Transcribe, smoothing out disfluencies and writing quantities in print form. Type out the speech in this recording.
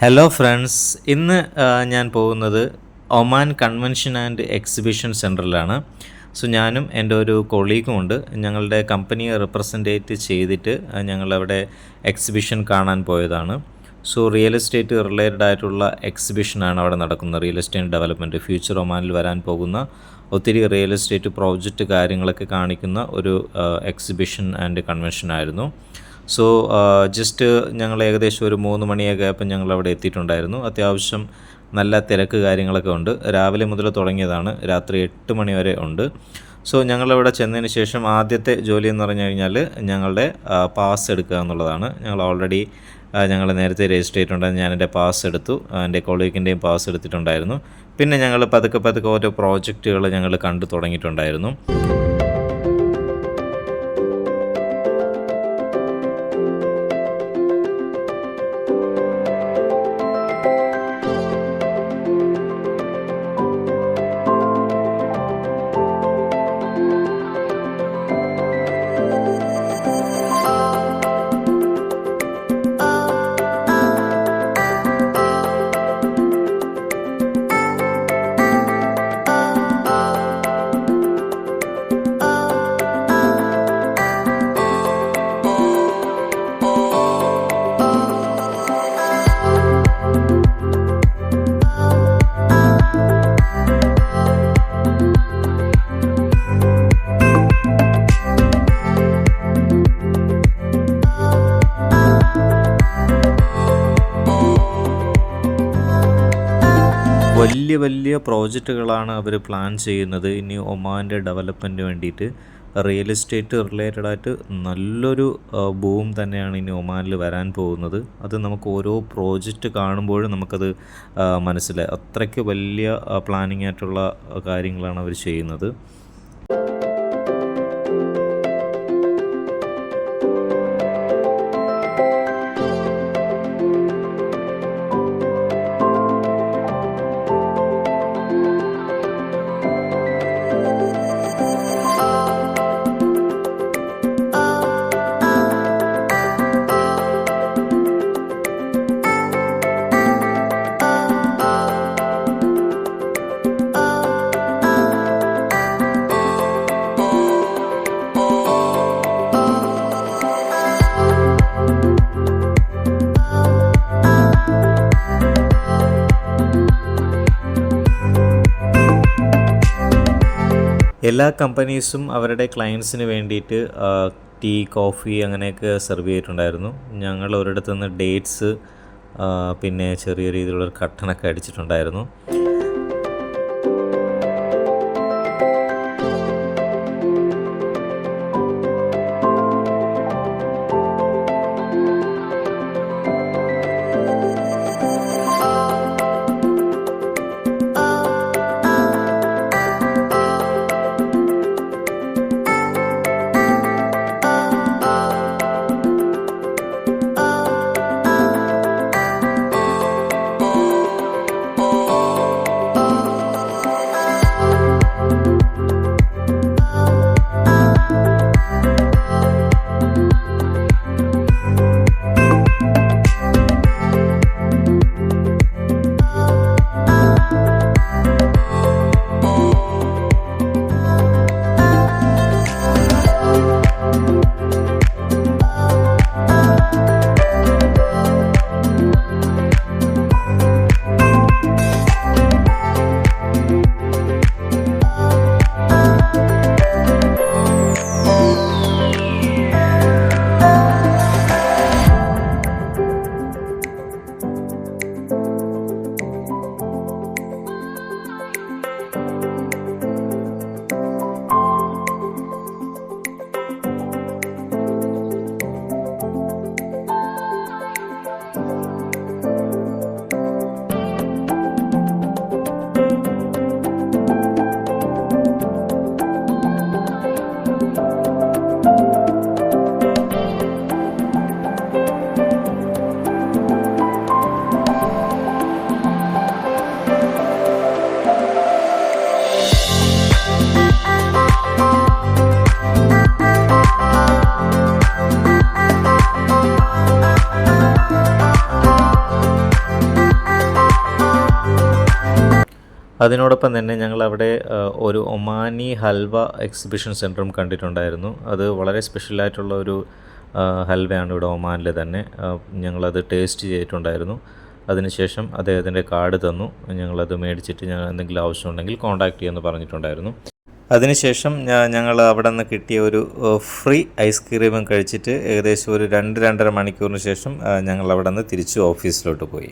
Hello friends, ഇന്ന് ഞാൻ പോകുന്നത് ഒമാൻ കൺവെൻഷൻ ആൻഡ് എക്സിബിഷൻ സെൻറ്ററിലാണ്. ഞാനും എൻ്റെ ഒരു കൊളീഗും ഉണ്ട്. ഞങ്ങളുടെ കമ്പനിയെ റെപ്രസെൻറ്റേറ്റ് ചെയ്തിട്ട് ഞങ്ങളവിടെ എക്സിബിഷൻ കാണാൻ പോയതാണ്. റിയൽ എസ്റ്റേറ്റ് റിലേറ്റഡ് ആയിട്ടുള്ള എക്സിബിഷനാണ് അവിടെ നടക്കുന്നത്. റിയൽ എസ്റ്റേറ്റ് ഡെവലപ്മെൻറ്റ്, ഫ്യൂച്ചർ ഒമാനിൽ വരാൻ പോകുന്ന ഒത്തിരി റിയൽ എസ്റ്റേറ്റ് പ്രോജക്റ്റ് കാര്യങ്ങളൊക്കെ കാണിക്കുന്ന ഒരു എക്സിബിഷൻ ആൻഡ് കൺവെൻഷൻ ആയിരുന്നു. ജസ്റ്റ് ഞങ്ങൾ ഏകദേശം ഒരു 3 മണിയൊക്കെ ആയപ്പോൾ ഞങ്ങളവിടെ എത്തിയിട്ടുണ്ടായിരുന്നു. അത്യാവശ്യം നല്ല തിരക്ക് കാര്യങ്ങളൊക്കെ ഉണ്ട്. രാവിലെ മുതൽ തുടങ്ങിയതാണ്, രാത്രി 8 മണി വരെ ഉണ്ട്. ഞങ്ങളവിടെ ചെന്നതിന് ശേഷം ആദ്യത്തെ ജോലി എന്ന് പറഞ്ഞു കഴിഞ്ഞാൽ ഞങ്ങളുടെ പാസ് എടുക്കുക എന്നുള്ളതാണ്. ഞങ്ങൾ ഓൾറെഡി നേരത്തെ രജിസ്റ്റർ ചെയ്തിട്ടുണ്ടായിരുന്നു. ഞാൻ എൻ്റെ പാസ് എടുത്തു, എൻ്റെ കൊളീഗിൻ്റെയും പാസ് എടുത്തിട്ടുണ്ടായിരുന്നു. പിന്നെ ഞങ്ങൾ പതുക്കെ ഓരോ പ്രോജക്റ്റുകൾ ഞങ്ങൾ കണ്ടു തുടങ്ങിയിട്ടുണ്ടായിരുന്നു. വലിയ പ്രോജക്റ്റുകളാണ് അവർ പ്ലാൻ ചെയ്യുന്നത്. ഇനി ഒമാൻ്റെ ഡെവലപ്മെൻറ്റിന് വേണ്ടിയിട്ട് റിയൽ എസ്റ്റേറ്റ് റിലേറ്റഡ് ആയിട്ട് നല്ലൊരു ബൂം തന്നെയാണ് ഇനി ഒമാനിൽ വരാൻ പോകുന്നത്. അത് നമുക്ക് ഓരോ പ്രോജക്റ്റ് കാണുമ്പോഴും നമുക്കത് മനസ്സിലായി. അത്രയ്ക്ക് വലിയ പ്ലാനിങ് ആയിട്ടുള്ള കാര്യങ്ങളാണ് അവർ ചെയ്യുന്നത്. എല്ലാ കമ്പനീസും അവരുടെ ക്ലയൻസിന് വേണ്ടിയിട്ട് ടീ, കോഫി അങ്ങനെയൊക്കെ സെർവ് ചെയ്തിട്ടുണ്ടായിരുന്നു. ഞങ്ങൾ ഒരിടത്തു നിന്ന് ഡേറ്റ്സ്, പിന്നെ ചെറിയ രീതിയിലുള്ളൊരു കട്ടനൊക്കെ അടിച്ചിട്ടുണ്ടായിരുന്നു. അതിനോടൊപ്പം തന്നെ ഞങ്ങളവിടെ ഒരു ഒമാനി ഹൽവ എക്സിബിഷൻ സെൻറ്ററും കണ്ടിട്ടുണ്ടായിരുന്നു. അത് വളരെ സ്പെഷ്യലായിട്ടുള്ള ഒരു ഹൽവയാണ് ഇവിടെ ഒമാനിൽ തന്നെ. ഞങ്ങളത് ടേസ്റ്റ് ചെയ്തിട്ടുണ്ടായിരുന്നു. അതിനുശേഷം അദ്ദേഹത്തിൻ്റെ കാർഡ് തന്നു. ഞങ്ങളത് മേടിച്ചിട്ട് എന്തെങ്കിലും ആവശ്യമുണ്ടെങ്കിൽ കോൺടാക്റ്റ് ചെയ്യുമെന്ന് പറഞ്ഞിട്ടുണ്ടായിരുന്നു. അതിനുശേഷം ഞങ്ങൾ അവിടെ നിന്ന് കിട്ടിയ ഒരു ഫ്രീ ഐസ്ക്രീമും കഴിച്ചിട്ട് ഏകദേശം ഒരു 2-2.5 മണിക്കൂറിന് ശേഷം ഞങ്ങൾ അവിടെ നിന്ന് തിരിച്ച് ഓഫീസിലോട്ട് പോയി.